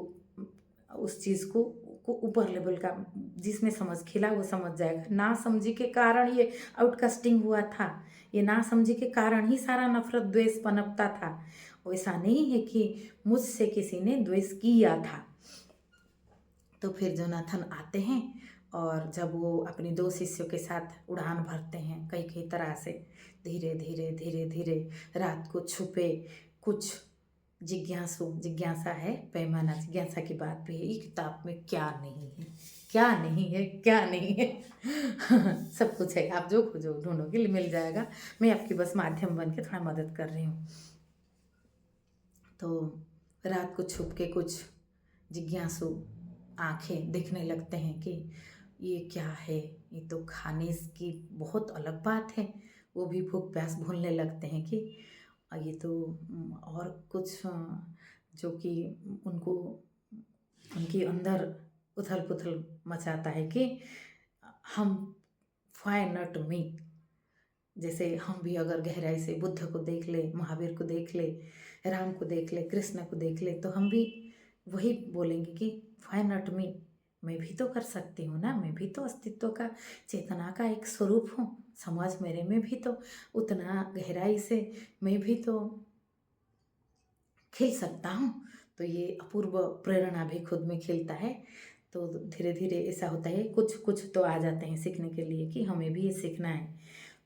उस चीज़ को ऊपर लेवल का, जिसमें समझ खिला वो समझ जाएगा। ना समझी के कारण ये आउटकास्टिंग हुआ था, ये ना समझी के कारण ही सारा नफरत द्वेष पनपता था। वैसा नहीं है कि मुझसे किसी ने द्वेष किया था। तो फिर जोनाथन आते हैं, और जब वो अपनी दो शिष्यों के साथ उड़ान भरते हैं कई कई तरह से, धीरे धीरे धीरे धीरे रात को छुपे, कुछ जिज्ञासा है, पैमाना जिज्ञासा की बात भी है। ये किताब में क्या नहीं है, क्या नहीं है, क्या नहीं है सब कुछ है, आप जो खोजो ढूंढोगे मिल जाएगा। मैं आपकी बस माध्यम बन के थोड़ा मदद कर रही हूँ। तो रात को छुप के कुछ जिज्ञासु आंखें देखने लगते हैं कि ये क्या है, ये तो खाने की बहुत अलग बात है। वो भी भूख प्यास भूलने लगते हैं कि ये तो और कुछ जो कि उनको, उनके अंदर उथल पुथल मचाता है कि हम व्हाई नॉट मी। जैसे हम भी अगर गहराई से बुद्ध को देख ले, महावीर को देख ले, राम को देख ले, कृष्ण को देख ले, तो हम भी वही बोलेंगे कि व्हाई नॉट मी, मैं भी तो कर सकती हूँ ना, मैं भी तो अस्तित्व का, चेतना का एक स्वरूप हूँ। समझ मेरे में भी तो उतना गहराई से मैं भी तो खिल सकता हूँ। तो ये अपूर्व प्रेरणा भी खुद में खिलता है। तो धीरे धीरे ऐसा होता है, कुछ कुछ तो आ जाते हैं सीखने के लिए कि हमें भी ये सीखना है।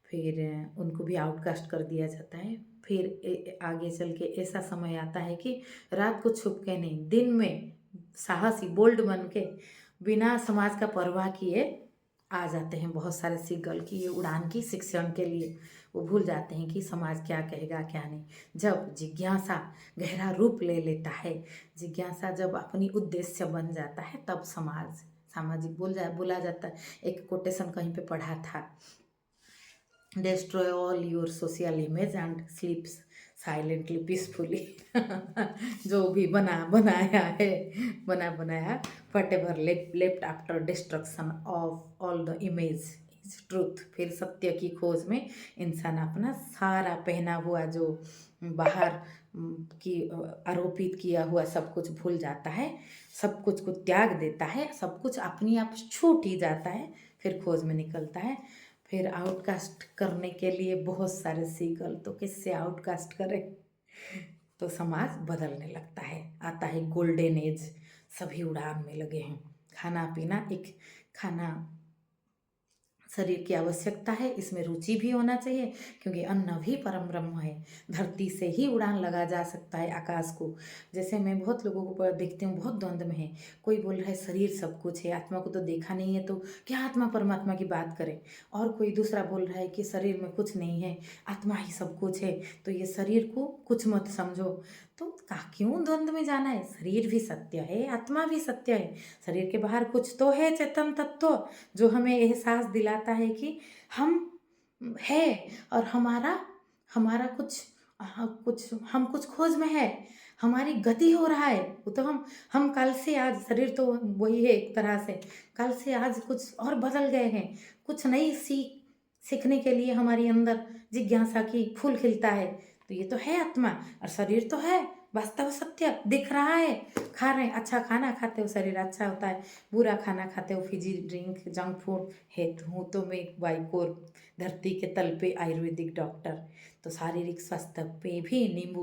फिर उनको भी आउटकास्ट कर दिया जाता है। फिर आगे चल के ऐसा समय आता है कि रात को छुप के नहीं, दिन में साहसी बोल्ड बन के बिना समाज का परवाह किए आ जाते हैं बहुत सारे सीगल की ये उड़ान की शिक्षण के लिए। वो भूल जाते हैं कि समाज क्या कहेगा क्या नहीं। जब जिज्ञासा गहरा रूप ले लेता है, जिज्ञासा जब अपनी उद्देश्य बन जाता है, तब सामाजिक बोला जाता है। एक कोटेशन कहीं पे पढ़ा था, destroy all your social image and sleeps silently peacefully. जो भी बनाया whatever left after destruction of all the image is truth। फिर सत्य की खोज में इंसान अपना सारा पहना हुआ जो बाहर की आरोपित किया हुआ सब कुछ भूल जाता है, सब कुछ को त्याग देता है, सब कुछ अपने आप छूट ही जाता है, फिर खोज में निकलता है। फिर आउटकास्ट करने के लिए बहुत सारे सीगल, तो किससे आउटकास्ट करें? तो समाज बदलने लगता है, आता है गोल्डन एज, सभी उड़ान में लगे हैं। खाना शरीर की आवश्यकता है, इसमें रुचि भी होना चाहिए, क्योंकि अन्न भी परम ब्रह्म है। धरती से ही उड़ान लगा जा सकता है आकाश को। जैसे मैं बहुत लोगों को देखती हूँ, बहुत द्वंद्व में है। कोई बोल रहा है शरीर सब कुछ है, आत्मा को तो देखा नहीं है, तो क्या आत्मा परमात्मा की बात करें। और कोई दूसरा बोल रहा है कि शरीर में कुछ नहीं है, आत्मा ही सब कुछ है, तो ये शरीर को कुछ मत समझो। तो क्यों द्वंद्व में जाना है? शरीर भी सत्य है, आत्मा भी सत्य है। शरीर के बाहर कुछ तो है चेतन तत्व, जो हमें एहसास दिलाता है कि हम है, और हमारा कुछ खोज में है, हमारी गति हो रहा है। वो तो हम कल से आज, शरीर तो वही है एक तरह से, कल से आज कुछ और बदल गए हैं। कुछ नई सीखने के लिए हमारी अंदर जिज्ञासा की फूल खिलता है। तो ये तो है आत्मा, और शरीर तो है वास्तव सत्य दिख रहा है। खा रहे हैं, अच्छा खाना खाते हो शरीर अच्छा होता है, बुरा खाना खाते हो फिजी ड्रिंक जंक फूड है। तो हूँ तो मैं बाइकोर धरती के तल पे आयुर्वेदिक डॉक्टर। तो शारीरिक स्वास्थ्य पे भी नींबू,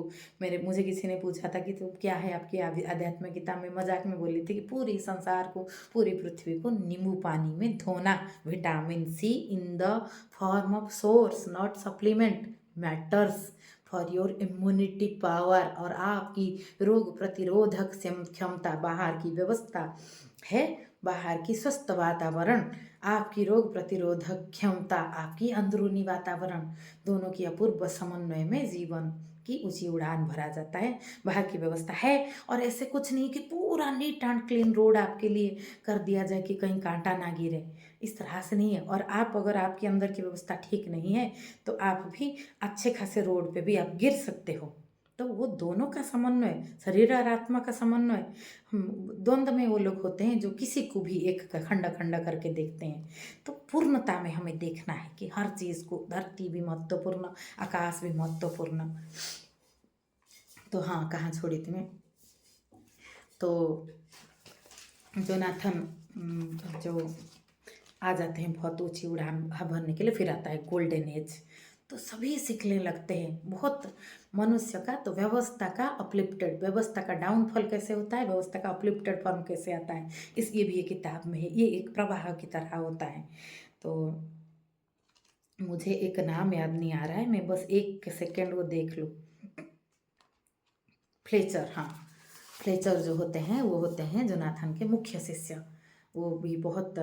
मुझे किसी ने पूछा था कि तो क्या है आपकी आध्यात्मिक किताब में, मजाक में बोली थी कि पूरी संसार को, पूरी पृथ्वी को नींबू पानी में धोना। Vitamin C in the form of source not supplement matters for your immunity power. और आपकी रोग प्रतिरोधक क्षमता, बाहर की व्यवस्था है, बाहर की स्वस्थ वातावरण, आपकी रोग प्रतिरोधक क्षमता, आपकी अंदरूनी वातावरण, दोनों की अपूर्व समन्वय में जीवन की ऊंची उड़ान भरा जाता है। बाहर की व्यवस्था है, और ऐसे कुछ नहीं कि पूरा नीट एंड क्लीन रोड आपके लिए कर दिया जाए कि कहीं कांटा ना गिरे, इस तरह से नहीं है। और अगर आपके अंदर की व्यवस्था ठीक नहीं है, तो आप भी अच्छे खासे रोड पे भी आप गिर सकते हो। तो वो दोनों का समन्वय, शरीर और आत्मा का समन्वय, द्वंद्व में वो लोग होते हैं जो किसी को भी एक का खंडा खंडा करके देखते हैं। तो पूर्णता में हमें देखना है कि हर चीज़ को, धरती भी महत्वपूर्ण, आकाश भी महत्वपूर्ण। तो हाँ, कहाँ छोड़ी थी मैं? तो जोनाथन जो आ जाते हैं बहुत ऊंची उड़ान भरने के लिए, फिर आता है गोल्डन एज। तो सभी सीखने लगते हैं बहुत। मनुष्य का तो व्यवस्था का अपलिफ्टेड, व्यवस्था का डाउनफॉल कैसे होता है, व्यवस्था का अपलिफ्टेड फॉर्म कैसे आता है, ये भी एक किताब में है। ये एक प्रवाह की तरह होता है। तो मुझे एक नाम याद नहीं आ रहा है, मैं बस एक सेकेंड वो देख लूँ। फ्लेचर, हाँ, फ्लेचर जो होते हैं वो होते हैं जोनाथन के मुख्य शिष्य। वो भी बहुत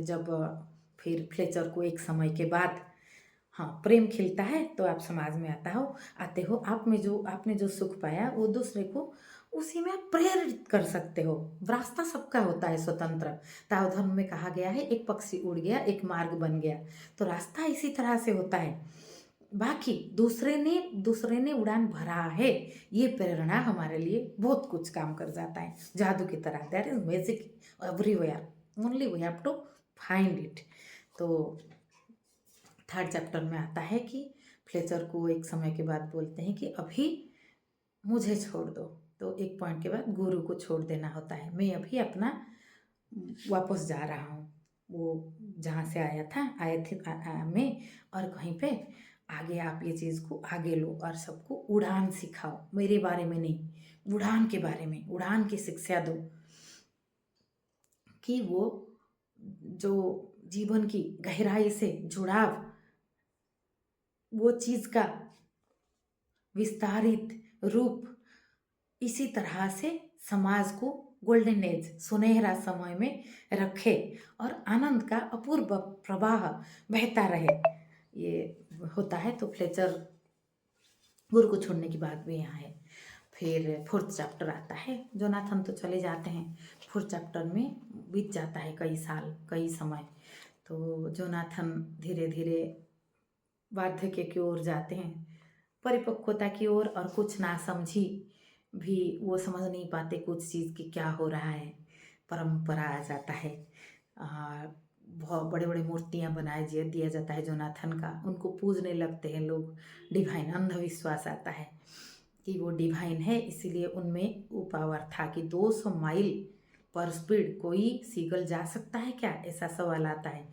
जब फिर फ्लेचर को एक समय के बाद, हाँ, प्रेम खिलता है, तो आप समाज में आते हो, आपने जो सुख पाया वो दूसरे को उसी में आप प्रेरित कर सकते हो। रास्ता सबका होता है स्वतंत्र। ताओ धर्म में कहा गया है, एक पक्षी उड़ गया, एक मार्ग बन गया। तो रास्ता इसी तरह से होता है। बाकी दूसरे ने उड़ान भरा है, ये प्रेरणा हमारे लिए बहुत कुछ काम कर जाता है, जादू की तरह। There is magic everywhere, only we have to find it. तो थर्ड चैप्टर में आता है कि फ्लेचर को एक समय के बाद बोलते हैं कि अभी मुझे छोड़ दो। तो एक पॉइंट के बाद गुरु को छोड़ देना होता है। मैं अभी अपना वापस जा रहा हूँ, वो जहाँ से आए थे मैं, और कहीं पे आगे आप ये चीज़ को आगे लो और सबको उड़ान सिखाओ। मेरे बारे में नहीं, उड़ान के बारे में, उड़ान की शिक्षा दो कि वो जो जीवन की गहराई से जुड़ाव, वो चीज़ का विस्तारित रूप इसी तरह से समाज को गोल्डन एज सुनहरा समय में रखे और आनंद का अपूर्व प्रवाह बहता रहे। ये होता है। तो फ्लेचर गुरु को छोड़ने की बात भी यहाँ है। फिर फोर्थ चैप्टर आता है। जोनाथन तो चले जाते हैं, फोर्थ चैप्टर में बीत जाता है कई साल, कई समय। तो जोनाथन धीरे धीरे वार्धक्य की ओर जाते हैं, परिपक्वता की ओर, और कुछ ना समझी भी वो समझ नहीं पाते कुछ चीज़ की क्या हो रहा है। परंपरा आ जाता है, बहुत बड़े बड़े मूर्तियाँ बनाए दिया जाता है जोनाथन का, उनको पूजने लगते हैं लोग। डिवाइन अंधविश्वास आता है कि वो डिवाइन है, इसीलिए उनमें वो पावर था कि 200 माइल पर स्पीड कोई सीगल जा सकता है क्या, ऐसा सवाल आता है।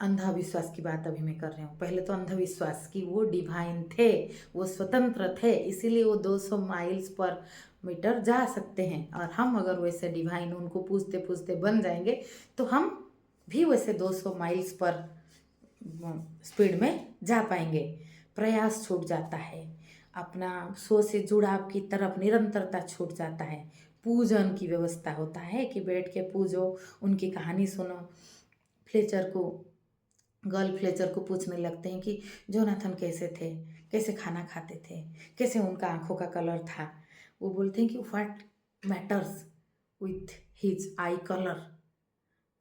अंधविश्वास की बात अभी मैं कर रही हूँ। पहले तो अंधविश्वास कि वो डिवाइन थे, वो स्वतंत्र थे, इसीलिए वो 200 माइल्स पर मीटर जा सकते हैं। और हम अगर वैसे डिवाइन उनको पूछते पूछते बन जाएंगे तो हम भी वैसे 200 माइल्स पर स्पीड में जा पाएंगे। प्रयास छूट जाता है, अपना सो से जुड़ाव की तरफ निरंतरता छूट जाता है। पूजन की व्यवस्था होता है कि बैठ के पूजो, उनकी कहानी सुनो। फ्लेचर को गर्ल फ्लेचर को पूछने लगते हैं कि जोनाथन कैसे थे, कैसे खाना खाते थे, कैसे उनका आँखों का कलर था। वो बोलते हैं कि what matters with his I colour.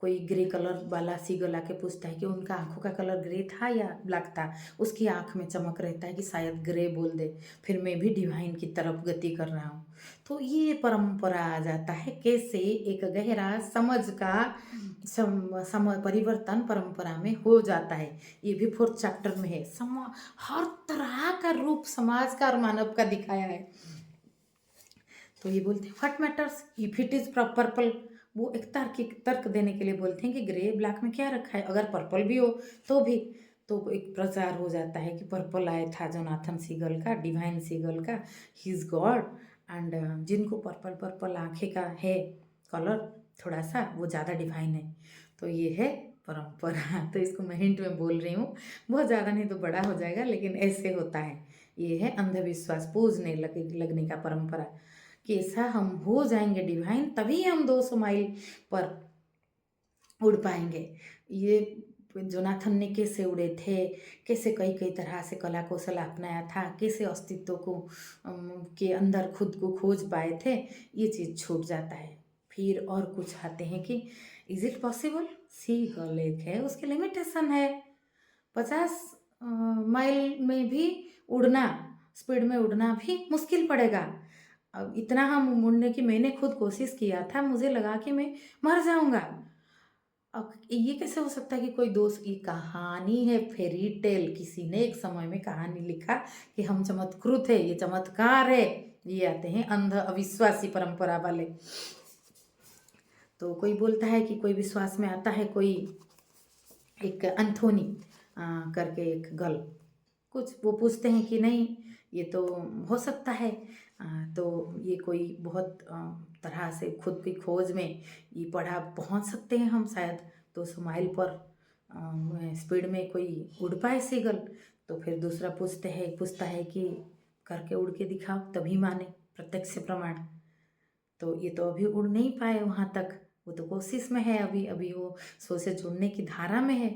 कोई ग्रे कलर वाला सीगल आके पूछता है कि उनका आँखों का कलर ग्रे था या ब्लैक था। उसकी आँख में चमक रहता है कि शायद ग्रे बोल दे, फिर मैं भी डिवाइन की तरफ गति कर रहा हूँ। तो ये परंपरा आ जाता है, कैसे एक गहरा समझ का समय परिवर्तन परंपरा में हो जाता है। ये भी फोर्थ चैप्टर में है। हर तरह का रूप समाज का और मानव का दिखाया है। तो ये बोलते हैं what matters if it is purple. वो एक तर्क देने के लिए बोलते हैं कि ग्रे ब्लैक में क्या रखा है, अगर पर्पल भी हो तो भी। तो एक प्रचार हो जाता है कि पर्पल आया था जोनाथन सीगल का, डिवाइन सीगल का, ही इज गॉड। एंड जिनको पर्पल पर्पल आँखें का है कलर थोड़ा सा, वो ज़्यादा डिवाइन है। तो ये है परंपरा। तो इसको मैं हिंट में बोल रही हूँ, बहुत ज़्यादा नहीं तो बड़ा हो जाएगा, लेकिन ऐसे होता है। ये है अंधविश्वास, पूजने लगने का परंपरा कि ऐसा हम हो जाएंगे डिवाइन तभी हम 200 माइल पर उड़ पाएंगे। ये जोनाथन ने कैसे उड़े थे, कैसे कई कई तरह से कला कौशल अपनाया था, कैसे अस्तित्व को के अंदर खुद को खोज पाए थे, ये चीज़ छूट जाता है। फिर और कुछ आते हैं कि is it possible, seagull एक है, उसकी लिमिटेशन है। 50 माइल में भी उड़ना, स्पीड में उड़ना भी मुश्किल पड़ेगा। अब इतना हम मुड़ने की मैंने खुद कोशिश किया था, मुझे लगा कि मैं मर जाऊंगा। अब ये कैसे हो सकता है कि कोई दोस्त, ये कहानी है, फेरी टेल, किसी ने एक समय में कहानी लिखा कि हम चमत्कृत है, ये चमत्कार है। ये आते हैं अंध अविश्वासी परंपरा वाले। तो कोई बोलता है कि कोई विश्वास में आता है, कोई एक अंथोनी करके एक गर्ल, कुछ वो पूछते हैं कि नहीं ये तो हो सकता है। तो ये कोई बहुत तरह से खुद की खोज में ये पढ़ा पहुंच सकते हैं हम शायद 200 माइल पर स्पीड में कोई उड़ पाए सीगल। तो फिर दूसरा पूछता है कि करके उड़ के दिखाओ तभी माने, प्रत्यक्ष प्रमाण। तो ये तो अभी उड़ नहीं पाए वहाँ तक, वो तो कोशिश में है, अभी अभी वो सो से जुड़ने की धारा में है।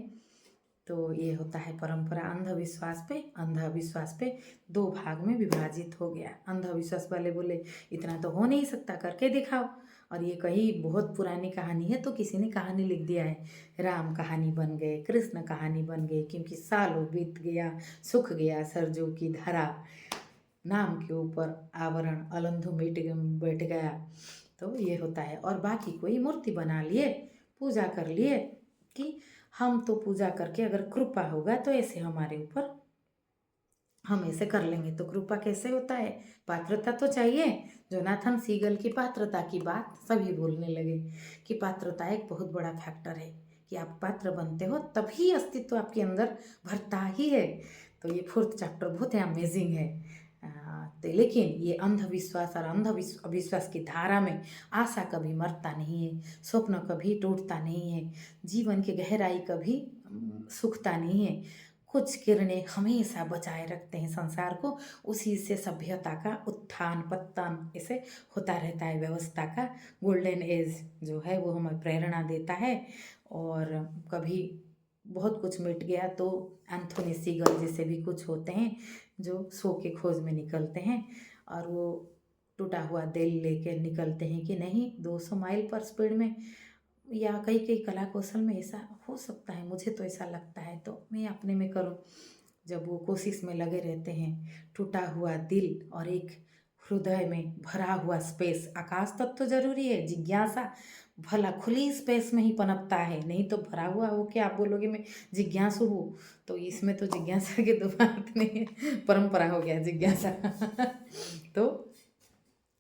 तो ये होता है परंपरा अंधविश्वास पे 2 भाग में विभाजित हो गया। अंधविश्वास वाले बोले इतना तो हो नहीं सकता, करके दिखाओ। और ये कही बहुत पुरानी कहानी है, तो किसी ने कहानी लिख दिया है, राम कहानी बन गए, कृष्ण कहानी बन गए, क्योंकि सालों बीत गया, सूख गया सरजू की धारा, नाम के ऊपर आवरण अलंधु बैठ गया। तो ये होता है। और बाकी कोई मूर्ति बना लिए, पूजा कर लिए कि हम तो पूजा करके अगर कृपा होगा तो ऐसे हमारे ऊपर हम ऐसे कर लेंगे। तो कृपा कैसे होता है, पात्रता तो चाहिए। जोनाथन सीगल की पात्रता की बात सभी बोलने लगे कि पात्रता एक बहुत बड़ा फैक्टर है, कि आप पात्र बनते हो तभी अस्तित्व आपके अंदर भरता ही है। तो ये फोर्थ चैप्टर बहुत ही अमेजिंग है। तो लेकिन ये अंधविश्वास और अविश्वास की धारा में आशा कभी मरता नहीं है, स्वप्न कभी टूटता नहीं है, जीवन की गहराई कभी सूखता नहीं है। कुछ किरणें हमेशा बचाए रखते हैं संसार को, उसी से सभ्यता का उत्थान पतन ऐसे होता रहता है। व्यवस्था का गोल्डन एज जो है वो हमें प्रेरणा देता है। और कभी बहुत कुछ मिट गया तो एंथोनी सीगल जैसे भी कुछ होते हैं जो शो के खोज में निकलते हैं और वो टूटा हुआ दिल लेके निकलते हैं कि नहीं 200 माइल पर स्पीड में या कई कई कला कौशल में ऐसा हो सकता है, मुझे तो ऐसा लगता है तो मैं अपने में करूँ। जब वो कोशिश में लगे रहते हैं, टूटा हुआ दिल और एक हृदय में भरा हुआ स्पेस, आकाश तक तो जरूरी है, जिज्ञासा भला खुली स्पेस में ही पनपता है, नहीं तो भरा हुआ हो के आप बोलोगे मैं जिज्ञासु हूँ, तो इसमें तो जिज्ञासा की तो बात नहीं है, परंपरा हो गया जिज्ञासा। तो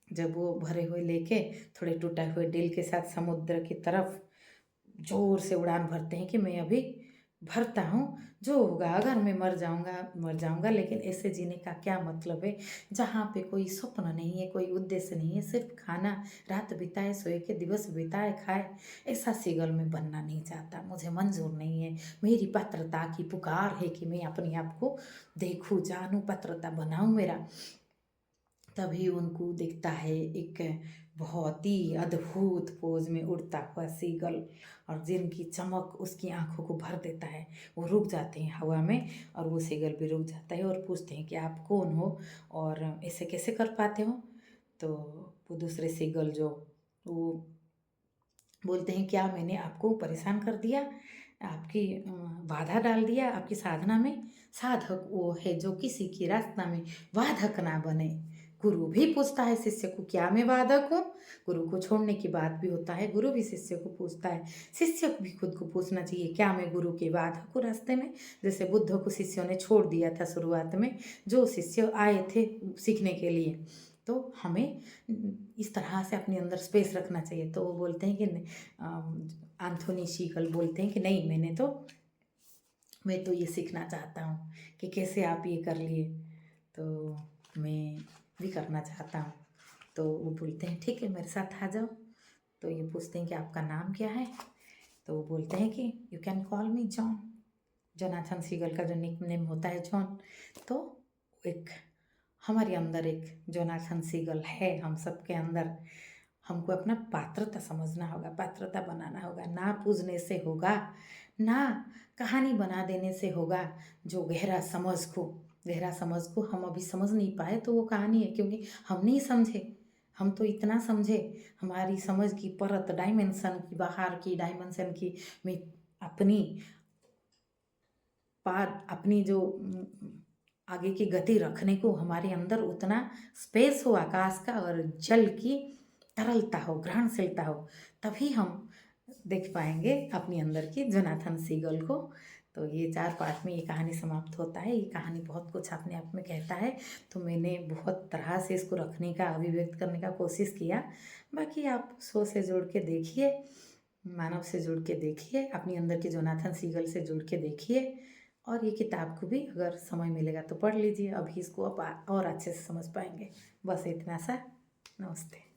जब वो भरे हुए लेके थोड़े टूटे हुए दिल के साथ समुद्र की तरफ जोर से उड़ान भरते हैं कि मैं अभी भरता हूँ, जो होगा अगर मैं मर जाऊंगा, लेकिन ऐसे जीने का क्या मतलब है जहाँ पे कोई स्वप्न नहीं है, कोई उद्देश्य नहीं है, सिर्फ खाना, रात बिताए सोए के दिवस बिताए खाए। ऐसा सीगल में बनना नहीं चाहता, मुझे मंजूर नहीं है। मेरी पात्रता की पुकार है कि मैं अपने आप को देखूँ, जानूँ, पात्रता बनाऊँ मेरा। तभी उनको दिखता है एक बहुत ही अद्भुत पोज में उड़ता हुआ सीगल, और जिनकी चमक उसकी आंखों को भर देता है। वो रुक जाते हैं हवा में और वो सीगल भी रुक जाता है और पूछते हैं कि आप कौन हो और ऐसे कैसे कर पाते हो। तो वो दूसरे सीगल जो वो बोलते हैं क्या मैंने आपको परेशान कर दिया, आपकी बाधा डाल दिया आपकी साधना में। साधक वो है जो किसी की रास्ता में बाधक ना बने। गुरु भी पूछता है शिष्य को क्या मैं बाधक हूँ। गुरु को छोड़ने की बात भी होता है, गुरु भी शिष्य को पूछता है। शिष्य भी खुद को पूछना चाहिए क्या मैं गुरु के बाधक हूँ रास्ते में। जैसे बुद्ध को शिष्यों ने छोड़ दिया था शुरुआत में, जो शिष्य आए थे सीखने के लिए, तो हमें इस तरह से अपने अंदर स्पेस रखना चाहिए। तो वो बोलते हैं कि एंथोनी सीगल बोलते हैं कि नहीं मैं तो ये सीखना चाहता हूँ कि कैसे आप ये कर लिए, तो मैं भी करना चाहता हूँ। तो वो बोलते हैं ठीक है मेरे साथ आ जाओ। तो ये पूछते हैं कि आपका नाम क्या है। तो वो बोलते हैं कि you can call me John. Jonathan Seagull का जो निक नेम होता है जॉन। तो एक हमारे अंदर एक जोनाथन सीगल है, हम सबके अंदर। हमको अपना पात्रता समझना होगा, पात्रता बनाना होगा। ना पूजने से होगा, ना कहानी बना देने से होगा। जो गहरा समझ को हम अभी समझ नहीं पाए तो वो कहानी है, क्योंकि हम नहीं समझे। हम तो इतना समझे, हमारी समझ की परत डायमेंशन की, बाहर की डायमेंशन की में अपनी अपनी जो आगे की गति रखने को हमारे अंदर उतना स्पेस हो आकाश का और जल की तरलता हो, ग्रहणशीलता हो, तभी हम देख पाएंगे अपनी अंदर की जोनाथन सीगल को। तो ये 4 पार्ट में ये कहानी समाप्त होता है। ये कहानी बहुत कुछ अपने आप में कहता है, तो मैंने बहुत तरह से इसको रखने का, अभिव्यक्त करने का कोशिश किया। बाकी आप शो से जुड़ के देखिए, मानव से जुड़ के देखिए, अपनी अंदर की जोनाथन सीगल से जुड़ के देखिए, और ये किताब को भी अगर समय मिलेगा तो पढ़ लीजिए। अभी इसको आप और अच्छे से समझ पाएंगे। बस इतना सा। नमस्ते।